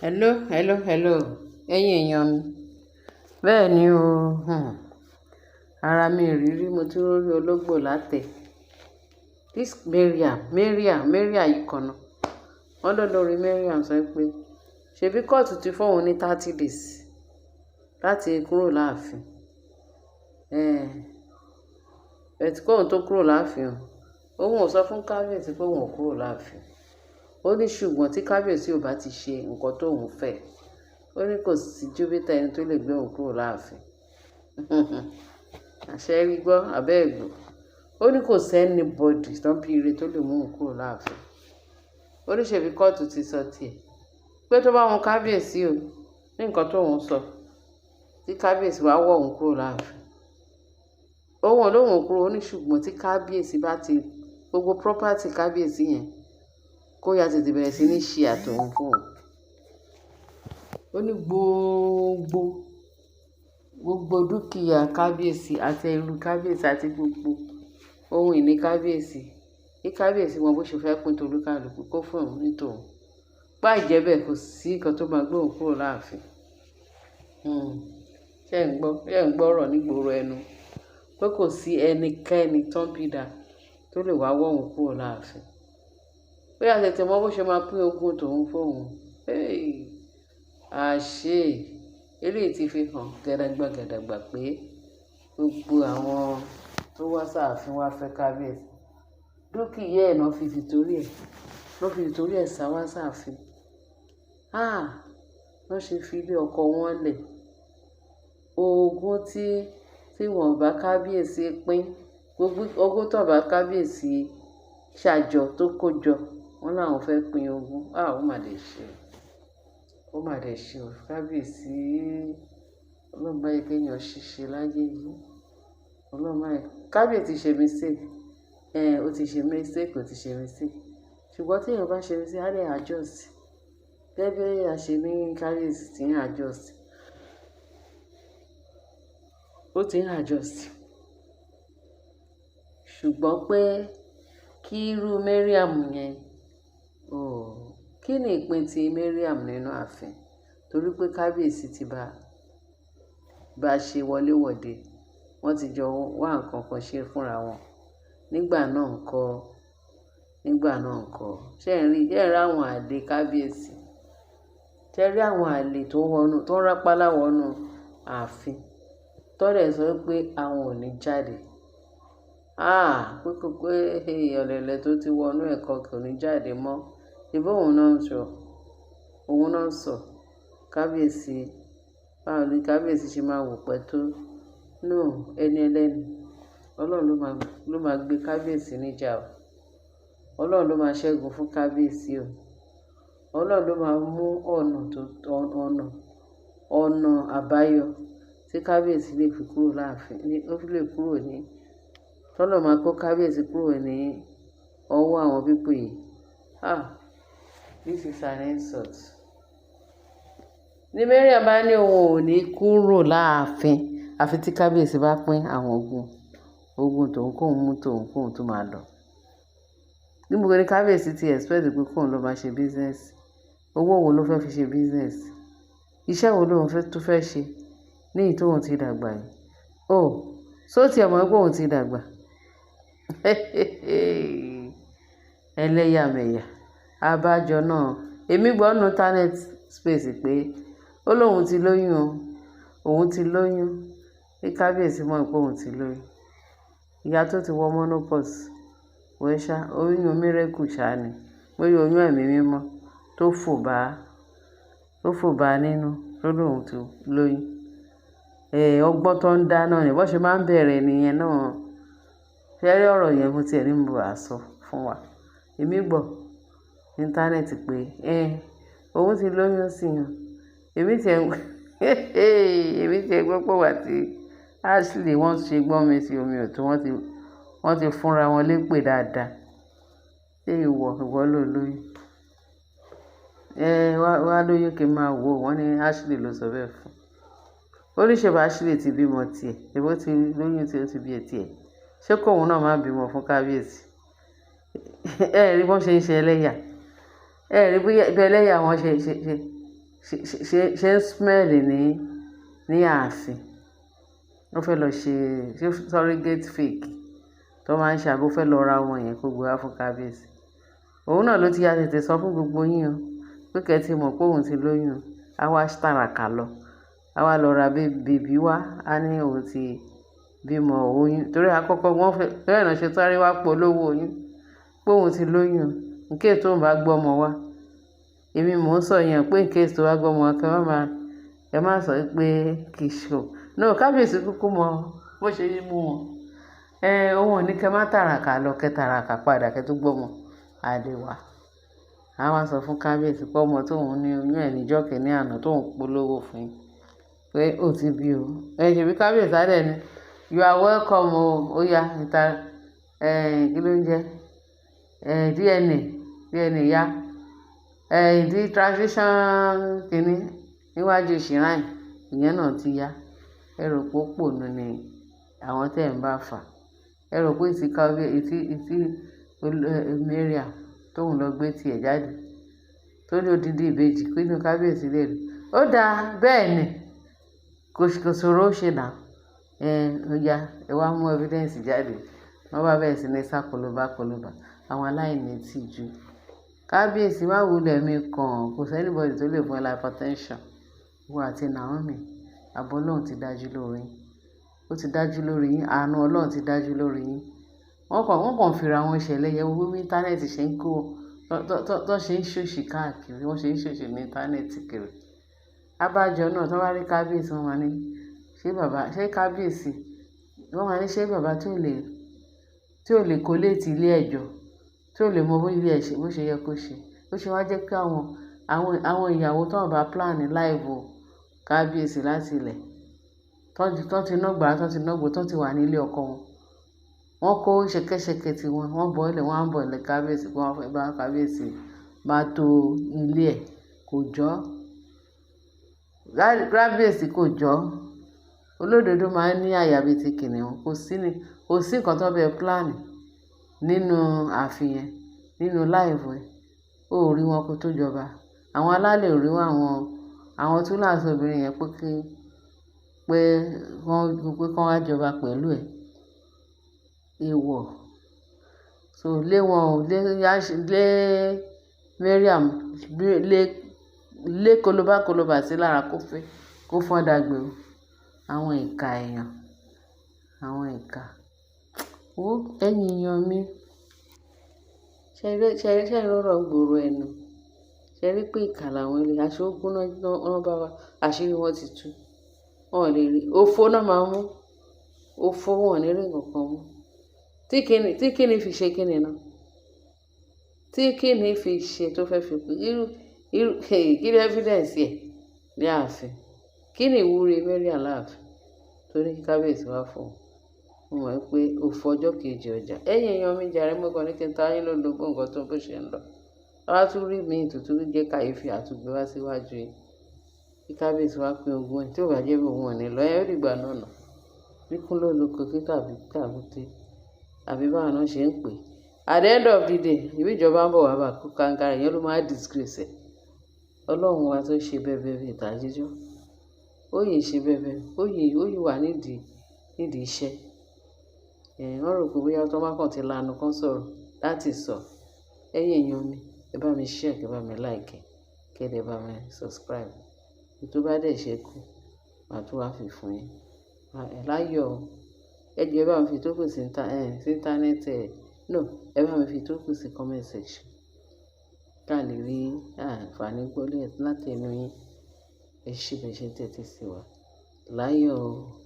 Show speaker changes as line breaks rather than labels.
Hello, ẹ̀yin èèyàn mi. Bẹ́ẹ̀ ni o, ara mi ò rí rí, mo ti rí ológbò látẹ̀. This Mariam yìí kan náà. Wọ́n lórí Mariam sọ pé ṣebí kóòtù ti fóun ní 30 days láti kúrò láàfin. Bẹ̀tí kóun tó kúrò láàfin o, òun ò sọ fún kábíyèsí pé òun ò kúrò láàfin. Ó ní ṣùgbọ́n tí kábíyèsí ò bá ti ṣe nǹkan tóun fẹ́, ó ní kò sí júbítà ẹni tó lè gbé òun kúrò láàfin. Àṣẹ rí gbọ́ abẹ́ ẹ̀gbọ́. Ó ní kò sẹ́ni bọ́dì tán bí ire tó lè mú òun kúrò láàfin. Ó ní ṣebí kóòtù ti sọ tiẹ̀ pé tó bá wọn kábíyèsí o ní nǹkan tóun sọ tí kábíyèsí wá wọ̀ òun kúrò láàfin. Òun ò lóun kúrò, ó ní ṣùgbọ́n tí kábíyèsí bá ti gbogbo property kábíyèsí yẹn kó ya tètè bẹ̀rẹ̀ sí ní ṣe àtòun fún òun. Ó ní gbogbo dúkìá kábíyèsí àti ẹrù kábíyèsí àti gbogbo ohun ìní kábíyèsí kí kábíyèsí mọ bó ṣe fẹ́ pín tolúkàlùkù kó fún òun ní tòun. Bá ìjẹ́bẹ̀ kò sí nǹkan tó máa gbé òun kúrò láàfin. Ṣé ń gbọ́ ọ̀rọ̀ nígboro ẹnu pé kò sí ẹnikẹ́ni tán bí dà tó lè wá wọ̀ òun kúrò láàfin. Pé a tètè mọ bó ṣe máa pín ogún tòun fóun. Àṣé eléyìí ti fi hàn gàdàgbà pé gbogbo àwọn tó wá sáàfin wá fẹ́ kábíyèsí dúkìá ẹ̀ náà fi tìtorí ẹ̀ sá wá sáàfin. Wọ́n ṣe fi ilé ọkọ wọn lẹ̀. Ogún tí wọ́n bá kábíyèsí pín, gbogbo ogún tó bá kábíyèsí ṣàjọ tó kó jọ, wọ́n láwọn fẹ́ pín ogún. Ó mà dẹ̀ ṣe o kábíyèsí. Ọlọ́run má jẹ́ kéèyàn ṣìṣe láyé yìí. Kábíyèsí ṣe mistake. Ó ti ṣe mistake. Ṣùgbọ́n tí èèyàn bá ṣe mistake, á lè adjust. Gẹ́gẹ́ bí a ṣe ní kábíyèsí tí ń adjust. Ó ti ń adjust. Ṣùgbọ́n pé kí irú Mariam yẹn, kí ni ìpín ti Mariam nínú ààfin? Torí pé kábíyèsí ti bá ṣe wọléwọ̀de, wọ́n ti jọ wá nǹkan kan ṣe fúnra wọn. Nígbà náà ńkọ́. Ṣé ń rí àwọn àlè kábíyèsí? Ṣé rí àwọn àlè tó ń rápálá wọnú ààfin? Tọ́lẹ̀ sọ pé àwọn ò ní jáde. Pé ọ̀lẹ̀lẹ̀ tó ti wọnú ẹ̀kọ́ kò ní jáde mọ́. Ìbọn òun náà ń sọ. Kábíyèsí, báwo ni kábíyèsí ṣe máa wò pẹ́ tó? No, ẹni ẹlẹ́ni. Ọlọ́run ló máa gbé kábíyèsí níjà o. Ọlọ́run ló máa ṣẹ́gun fún kábíyèsí o. Ọlọ́run ló máa mú ọ̀nà àbáyọ tí kábíyèsí lè fi kúrò láàfin. Ó fi lè kúrò ní. Tọ́lọ̀ máa kó kábíyèsí kúrò ní ọwọ́ àwọn pípò yìí. This is an insult. Ní Mariam bá ní òun ò ní kúrò láàfin àfi tí kábíyèsí bá pín àwọn ogún tòun kóun tó máa lọ. Níbo ni kábíyèsí ti expect pé kóun lọ máa ṣe business? Owó wo ló fẹ́ fi ṣe business? Iṣẹ́ wo lóun tó fẹ́ ṣe ní èyí tóun ti dàgbà yìí? Só tiẹ̀ mọ̀ pé òun ti dàgbà? Ẹlẹ́yàmẹ̀yà. Abájọ náà. Èmi gbọ́ nínú internet space pé ó lóun ti lóyún. Kí kábíyèsí mọ̀ pé òun ti lóyún. Ìyá tó ti wọ menopause. Wẹ́ṣá, oyún miracle ṣáá ni. Bóyá oyún ẹ̀mí mímọ́ tó fò bá nínú tó lóun ti lóyún. Ọgbọ́n tó ń dá náà ni bó ṣe máa ń bẹ̀rẹ̀ nìyẹn náà. Ṣé rí ọ̀rọ̀ yẹn mo tiẹ̀ ní mo bá sọ fún wa. Èmi gbọ́ ní íńtánẹ́ẹ̀tì pé òun ti lóyún sí yàn. Èmi tiẹ̀ gbọ́ pé wà tí Ashley wọ́n ṣe gbọ́n mi sí omi ọ̀tún, wọ́n ti fúnra wọn lépè dáadáa. Ṣé ìwọ ló lóyún? Wá lóyún kí n máa wò. Wọ́n ní Ashley ló sọ bẹ́ẹ̀ fún. Oníṣègùn Ashley ti bímọ tiẹ̀. Èbó ti lóyún tí ó ti bí tiẹ̀. Ṣé kóun náà máa bímọ fún kábíyèsí? Rí bọ́n ṣe ń ṣe ẹlẹ́yà. Rí bí ẹlẹ́yà wọn ṣe. ṣe ń smell ní ààfin. Ó fẹ́ lọ ṣe surrogate fake tó máa ń ṣe àbó fẹ́ lọ ra ọmọ yẹn kó gbé wá fún kábíyèsí. Òun náà ló ti ya tètè sọ fún gbogbo yín o pé kẹ́ ti mọ̀ pé òun ti lóyún o. Á wá tàràkà lọ, á wá lọ ra bèbí wá, á ní òun ti bímọ oyún. Torí àkọ́kọ́ wọ́n fẹ́ bẹ́ẹ̀ náà ṣe sáré wá polówó oyún pé òun ti lóyún o. In case tóun bá gbọ́mọ wá. Èmi mò ń sọ yẹn pé in case tó bá gbọ́mọ wá ẹ má sọ pé kì í ṣe o. No, kábíyèsí kúkú mọ bó ṣe yí mú wọn. Òun ò ní kẹ́ má tàràkà lọ, kẹ́ tàràkà padà kẹ́ tó gbọ́mọ adé wá. A wá sọ fún kábíyèsí pé ọmọ tóun ní oyún ẹ̀ níjọ́ kìíní àná tóun polówó fún yín pé ó ti bí o. Ṣèbí kábíyèsí á dẹ̀ ni you are welcome o. Ó yá ìta kí ló ń jẹ́ DNA yá ìdí transition kìíní níwájú shrine ìyẹn náà ti yá. Ẹ rò pé ó pònú ni àwọn tẹ́ ẹ̀ ń bá fà. Ẹ rò pé ìtí Mariam tóun lọ gbé tiẹ̀ jáde tó ní odidi ìbejì pé inú kábíyèsí lè rí. Ó dáa bẹ́ẹ̀ ni kò ṣòro ó ṣe nà. Ó yá ẹ wá mú evidence jáde. Wọ́n bá bẹ̀rẹ̀ sí ní sá kolobá àwọn aláìní tìjú. Kábíyèsí má wulẹ̀ mi kàn kò sí anybody tó lè fún ẹ hypertension. Ìwọ àti Naomi àbọ̀ Ọlọ́run ti dájú lórí yín. Ó ti dájú lórí yín. Àánú Ọlọ́run ti dájú lórí yín. Wọ́n kàn fira wọn ṣẹlẹ̀ yẹ wo bí íńtánẹ́ẹ̀tì ṣe ń kó tó ṣe ń ṣòṣì káàkiri. Wọ́n ṣe ń ṣòṣì ní íńtánẹ́ẹ̀tì kiri. Abájọ náà tó bá rí kábíyèsí wọ́n máa ní ṣé kábíyèsí wọ́n máa ní ṣé bàbá tí ò lè kó létí ilé ẹjọ́ tí ò lè mọ bó ṣe yẹ kó ṣe. Ó ṣe wá jẹ́ pé àwọn ìyàwó tó ń bá plan live kábíyèsí láti ilẹ̀ tó ti nágbà tó ti wà nílé ọkọ wọn. Wọ́n kó ṣẹ̀kẹ̀ṣẹ̀kẹ̀ tí wọ́n bọ́ ilẹ̀ wọ́n á bọ̀ ilẹ̀ kábíyèsí pé wọ́n fẹ́ bá kábíyèsí máa to ilé ẹ̀ kò jọ́. Kábíyèsí kò jọ́. Olódodo máa ń ní àyà bíi ti kìnìún. Kò sí nǹkan tó bẹ plan nínú ààfin yẹn nínú live ẹ̀. Ó rí wọn kó tó jọba. Àwọn alálẹ̀ ò rí àwọn túláàsì obìnrin yẹn pé kán wá jọba pẹ̀lú ẹ̀. Èèwọ̀. So lé wọn ò lé Mariam lé kolobá sí lára kó fọ́n dàgbé o. Àwọn ìka èèyàn. Àwọn ìka. Ẹ̀yin èèyàn mi. Ṣé rọ̀rọ̀ gbòòrò ẹnu. Ṣé rí pé ìkà làwọn ilé aṣọ ogun náà bá wa àṣírí wọn ti tú. Wọn ò lè rí. Òfo náà máa mú. Òfo wọn ò ní rí nǹkan kan mú. Tí kíni fi ṣe kíni náà. Tí kíni fi ṣe tó fẹ́ fi kú. Kí ni evidence ẹ̀ ní ààfin. Kí ni ìwúre Mariam láàfin torí kí kábíyèsí wá fún un. Mo mọ̀ pé òfò ọjọ́ kejì ọjà. Ẹ̀yin èèyàn mi jàre mo kàn ní kí n ta yín lólobó nǹkan tó bó ṣe ń lọ. Wá tún rí mi tuntun jẹ́ kàyéfì àtúgbé wá síwájú yìí. Kí kábíyèsí wá pín ogún ẹ̀ tí ò bá jẹ́ bí òun ò ní lọ. Ẹ rí ìgbà náà nà. Bíkún ló lóko kí tàbúté àbí báwọn náà ṣe ń pè. At the end of the day ìbí ìjọba ń bọ̀ wá bá kó kankara yẹn ló máa disgrace ẹ̀. Ọlọ́run wa tó ṣe bẹ́ẹ̀ ìtàjíjọ́. Ó yìí ṣe bẹ́ẹ̀ ó yìí wà nídìí iṣẹ́. Wọ́n rò pé bóyá tó bá kàn ti lanu kan sọ̀rọ̀ láti sọ. Ẹ̀yin èèyàn mi ẹ bá mi share kẹ́ bá mi like kẹ́ dẹ̀ bá mi subscribe. Tó bá dẹ̀ ṣe kú màá tún wá fi fún yín. Láyọ̀ ẹ jẹ́ bá mi fi tó kù sí íńtánẹ́ẹ̀tì ẹ bá mi fi tó kù sí comment section. Ká lè rí àǹfààní gbọ́lẹ̀ láti ẹnu yín. Ẹ ṣé bẹ́ẹ̀ ṣe tẹ́tí sí wa. Láyọ̀ o.